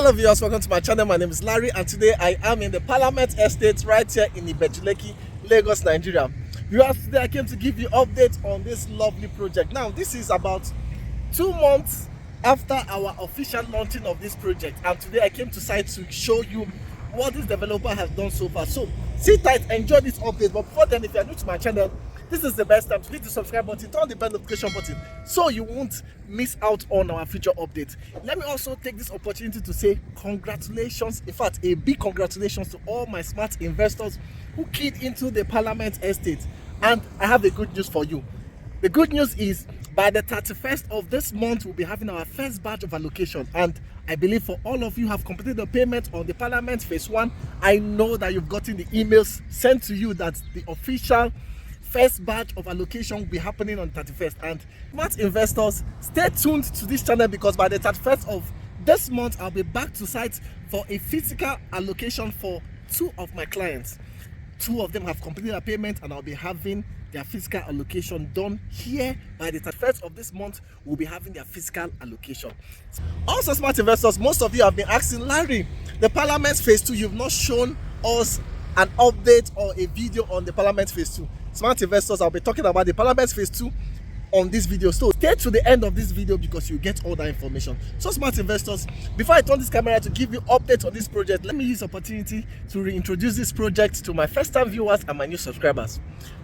Hello viewers, welcome to my channel. My name is Larry and today I am in the Parliament Estate right here in Ibeju Lekki, Lagos, Nigeria. Viewers, today I came to give you updates on this lovely project. Now, this is about 2 months after our official launching of this project, and today I came to site to show you what this developer has done so far. So sit tight, enjoy this update. But before then, if you are new to my channel, this is the best time to hit the subscribe button, turn on the bell notification button so you won't miss out on our future updates. Let me also take this opportunity to say congratulations, in fact a big congratulations to all my smart investors who keyed into the Parliament Estate. And I have the good news for you. The good news is by the 31st of this month we'll be having our first batch of allocation, and I believe for all of you who have completed the payment on the Parliament Phase 1, I know that you've gotten the emails sent to you that the official first batch of allocation will be happening on 31st. And smart investors, stay tuned to this channel because by the 31st of this month I'll be back to site for a physical allocation for 2 of my clients. 2 of them have completed their payment and I'll be having their physical allocation done here. By the 31st of this month we'll be having their physical allocation. Also, smart investors, most of you have been asking, Larry, the Parliament Phase 2, you've not shown us an update or a video on the Parliament Phase 2. Smart investors, I'll be talking about the Parliament Phase 2 on this video, so stay to the end of this video because you get all that information. So smart investors, before I turn this camera to give you updates on this project, let me use the opportunity to reintroduce this project to my first time viewers and my new subscribers.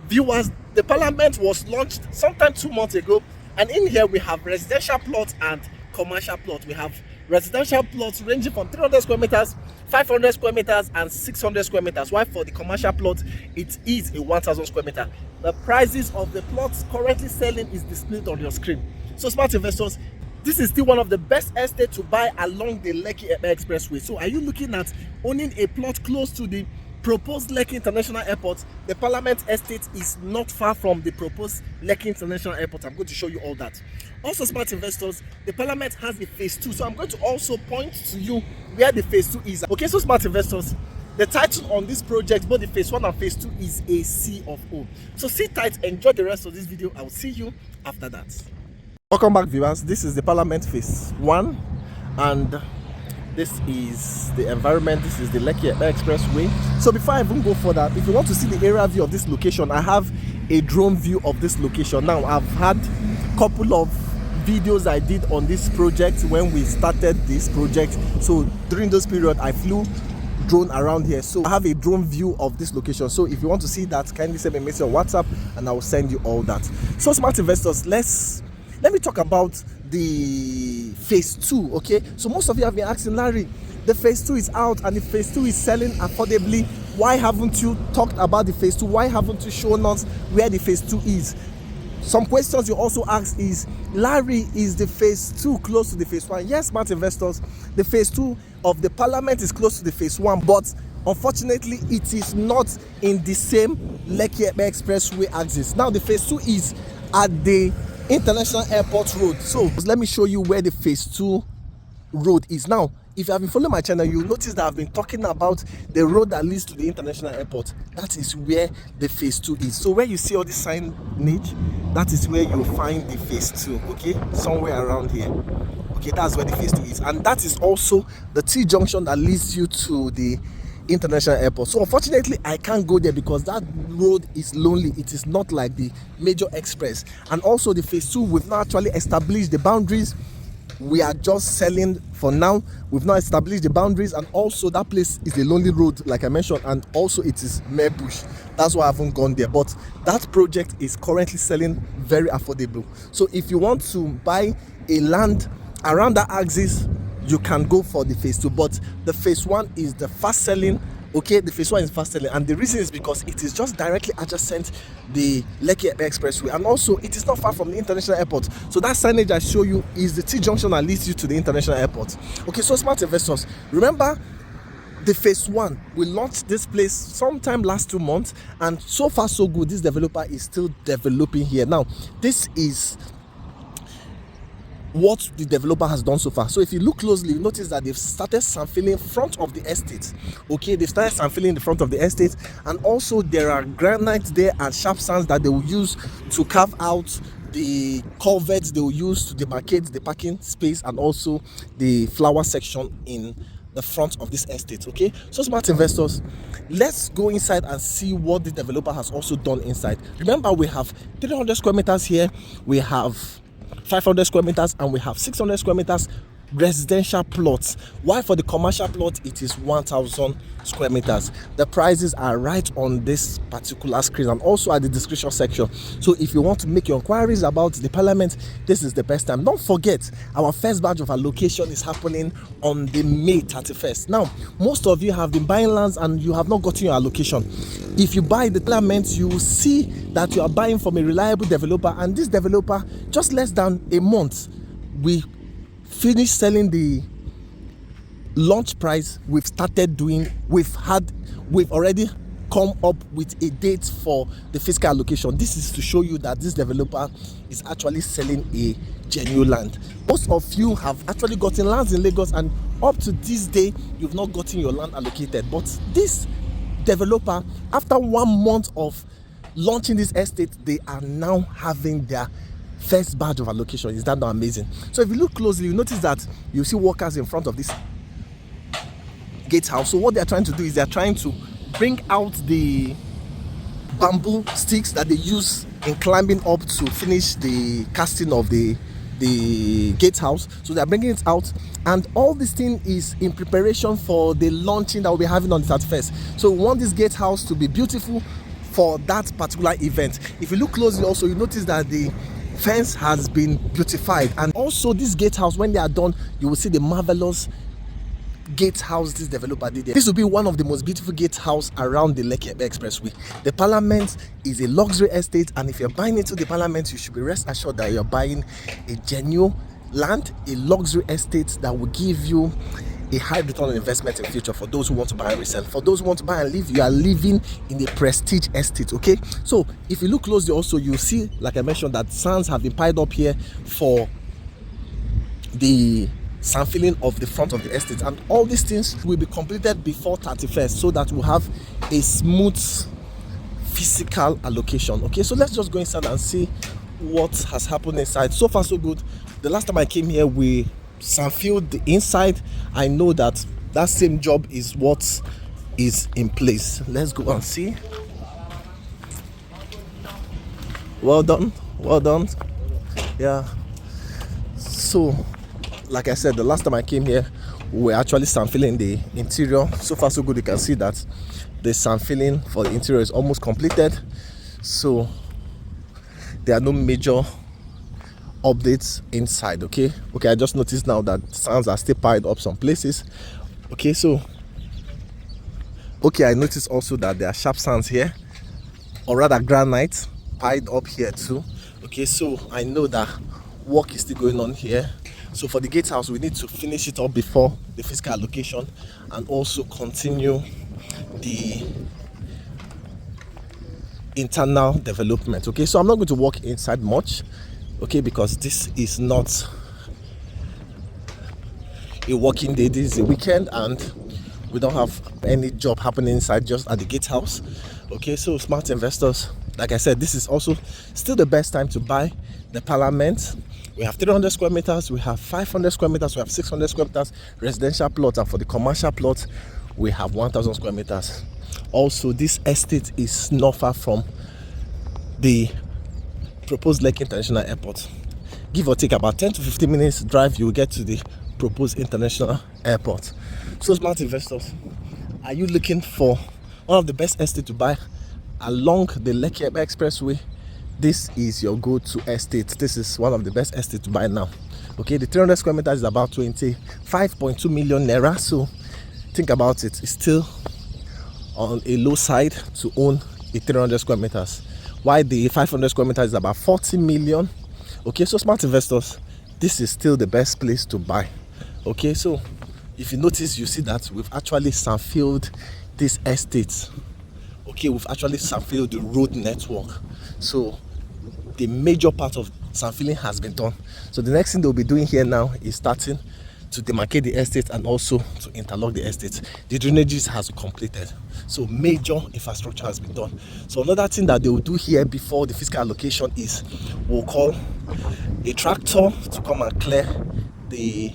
Viewers, the Parliament was launched sometime 2 months ago, and in here we have residential plots and commercial plots. We have residential plots ranging from 300 square meters, 500 square meters and 600 square meters, while for the commercial plot it is a 1000 square meter. The prices of the plots currently selling is displayed on your screen. So smart investors, this is still one of the best estates to buy along the Lekki Expressway. So are you looking at owning a plot close to the proposed Lekki International Airport? The Parliament Estate is not far from the proposed Lekki International Airport. I'm going to show you all that. Also, smart investors, the Parliament has a Phase 2, so I'm going to also point to you where the Phase 2 is. Okay, so smart investors, the title on this project, both the Phase 1 and Phase 2, is A C of O. So sit tight, enjoy the rest of this video. I will see you after that. Welcome back, viewers. This is the Parliament Phase 1, and this is the environment. This is the Lekki Expressway. So before I even go further, if you want to see the area view of this location, I have a drone view of this location. Now, I've had a couple of videos I did on this project when we started this project. So during those period, I flew drone around here. So I have a drone view of this location. So if you want to see that, kindly send me a message on WhatsApp and I will send you all that. So smart investors, let me talk about the Phase 2. Okay, so most of you have been asking, Larry, the Phase 2 is out and the Phase 2 is selling affordably. Why haven't you talked about the Phase 2? Why haven't you shown us where the Phase 2 is? Some questions you also ask is, Larry, is the Phase 2 close to the Phase 1? Yes, smart investors, the Phase 2 of the Parliament is close to the Phase 1, but unfortunately it is not in the same Lekki Expressway axis. Now the Phase 2 is at the International Airport Road. So let me show you where the Phase 2 road is. Now, if you have been following my channel, you'll notice that I've been talking about the road that leads to the International Airport. That is where the Phase 2 is. So where you see all this signage, that is where you'll find the Phase 2, okay? Somewhere around here. Okay, that's where the Phase 2 is. And that is also the T-junction that leads you to the International Airport. So unfortunately I can't go there because that road is lonely. It is not like the major express. And also the Phase 2, we've not actually established the boundaries. We are just selling for now. We've not established the boundaries, and also that place is a lonely road like I mentioned, and also it is mere bush. That's why I haven't gone there. But that project is currently selling very affordable. So if you want to buy a land around that axis, you can go for the Phase 2, but the Phase 1 is the fast selling. Okay, the Phase 1 is fast selling, and the reason is because it is just directly adjacent the Lekki Expressway, and also it is not far from the International Airport. So that signage I show you is the T-junction that leads you to the International Airport. Okay, so smart investors, remember the Phase 1, we launched this place sometime last 2 months, and so far so good. This developer is still developing here. Now, this is what the developer has done so far. So if you look closely, you notice that they've started sand filling front of the estate. Okay, they've started sand filling the front of the estate, and also there are granite there and sharp sands that they will use to carve out the culverts they will use to demarcate the parking space, and also the flower section in the front of this estate. Okay, so smart investors, let's go inside and see what the developer has also done inside. Remember, we have 300 square meters here, we have 500 square meters, and we have 600 square meters residential plots. Why for the commercial plot it is 1000 square meters. The prices are right on this particular screen and also at the description section. So if you want to make your inquiries about the parliament, this is the best time. Don't forget, our first batch of allocation is happening on the May 31st. Now, most of you have been buying lands and you have not gotten your allocation. If you buy the parliament, you will see that you are buying from a reliable developer, and this developer, just less than a month, we finished selling the launch price. We've already come up with a date for the fiscal allocation. This is to show you that this developer is actually selling a genuine land. Most of you have actually gotten lands in Lagos, and up to this day you've not gotten your land allocated. But this developer, after 1 month of launching this estate, they are now having their first badge of allocation. Is that not amazing? So if you look closely, you notice that you see workers in front of this gatehouse. So what they are trying to do is they are trying to bring out the bamboo sticks that they use in climbing up to finish the casting of the gatehouse. So they are bringing it out, and all this thing is in preparation for the launching that we'll be having on the 31st. So we want this gatehouse to be beautiful for that particular event. If you look closely also, you notice that the fence has been beautified, and also this gatehouse, when they are done, you will see the marvelous gatehouse this developer did there. This will be one of the most beautiful gatehouse around the Lekki Expressway. The parliament is a luxury estate, and if you're buying into the parliament, you should be rest assured that you're buying a genuine land, a luxury estate that will give you a high return on investment in the future. For those who want to buy and resell, for those who want to buy and live, you are living in a prestige estate. Okay, so if you look closely also, you see, like I mentioned, that sands have been piled up here for the sand filling of the front of the estate, and all these things will be completed before 31st, so that we'll have a smooth physical allocation. Okay, so let's just go inside and see what has happened inside. So far so good. The last time I came here, we sand filled the inside. I know that that same job is what is in place. Let's go and see. Well done, well done. Yeah, so like I said, the last time I came here, we were actually sand filling the interior. So far so good. You can see that the sand filling for the interior is almost completed, so there are no major updates inside. Okay, I just noticed now that sands are still piled up some places. Okay, I noticed also that there are sharp sands here, or rather granite, piled up here too. Okay, so I know that work is still going on here. So for the gatehouse, we need to finish it up before the fiscal allocation, and also continue the internal development. Okay, so I'm not going to walk inside much, okay, because this is not a working day. This is a weekend, and we don't have any job happening inside, just at the gatehouse. Okay, so smart investors, like I said, this is also still the best time to buy the parliament. We have 300 square meters, we have 500 square meters, we have 600 square meters residential plots, and for the commercial plot, we have 1000 square meters. Also, this estate is not far from the proposed Lekki International Airport. Give or take about 10 to 15 minutes drive, you will get to the proposed international airport. So smart investors, are you looking for one of the best estates to buy along the Lekki Expressway? This is your go-to estate. This is one of the best estates to buy now. Okay, the 300 square meters is about 25.2 million naira. So think about it, it's still on a low side to own a 300 square meters, while the 500 square meters is about 40 million. Okay, so smart investors, this is still the best place to buy. Okay, so if you notice, you see that we've actually sand filled this estate. Okay, we've actually sand filled the road network. So the major part of sand filling has been done. So the next thing they'll be doing here now is starting to demarcate the estate and also to interlock the estate. The drainages has completed, so major infrastructure has been done. So another thing that they will do here before the physical allocation is we'll call a tractor to come and clear the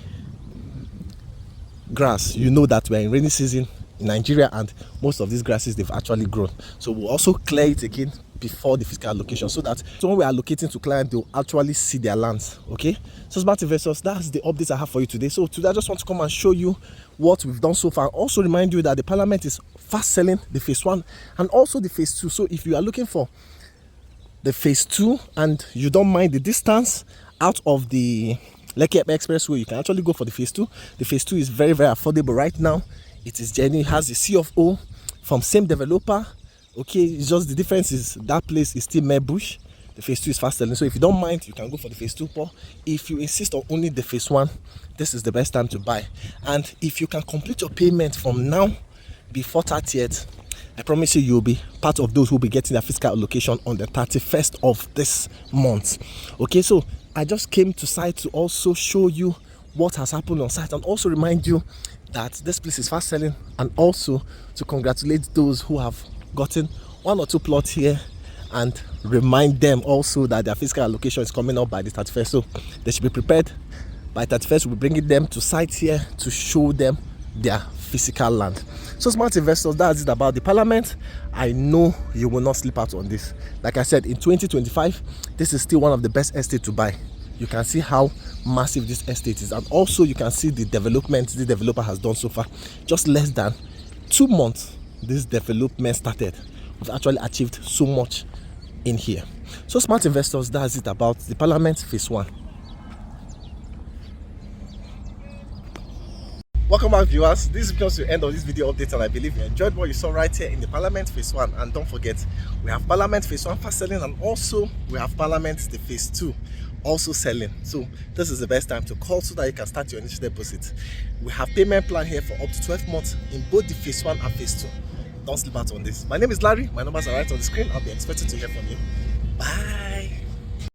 grass. You know that we're in rainy season in Nigeria and most of these grasses, they've actually grown, so we'll also clear it again before the physical allocation, so that when we are allocating to clients, they'll actually see their lands. Okay, so smart investors, that's the updates I have for you today. So today I just want to come and show you what we've done so far. Also remind you that the parliament is fast selling the phase 1 and also the phase 2. So if you are looking for the phase 2 and you don't mind the distance out of the Lekki Expressway, you can actually go for the phase 2. The phase 2 is very, very affordable right now. It is genuine, has the C of O from same developer. Okay, it's just the difference is that place is still mere bush. The phase 2 is fast selling, so if you don't mind, you can go for the phase 2. But if you insist on only the phase 1, this is the best time to buy. And if you can complete your payment from now before 30th, I promise you, you'll be part of those who will be getting their physical allocation on the 31st of this month. Okay, so I just came to site to also show you what has happened on site and also remind you that this place is fast selling, and also to congratulate those who have gotten 1 or 2 plots here and remind them also that their physical allocation is coming up by the 31st, so they should be prepared. By 31st, we'll be bringing them to site here to show them their physical land. So smart investors, that's it about the parliament. I know you will not slip out on this. Like I said, in 2025, this is still one of the best estates to buy. You can see how massive this estate is, and also you can see the development the developer has done so far. Just less than 2 months this development started, we've actually achieved so much in here. So smart investors, that's it about the parliament phase 1. Welcome back, viewers. This becomes the end of this video update, and I believe you enjoyed what you saw right here in the parliament phase 1. And don't forget, we have parliament phase 1 fast selling, and also we have parliament the phase 2 also selling. So this is the best time to call so that you can start your initial deposit. We have payment plan here for up to 12 months in both the phase 1 and phase 2. Don't sleep out on this. My name is Larry. My numbers are right on the screen. I'll be expecting to hear from you. Bye.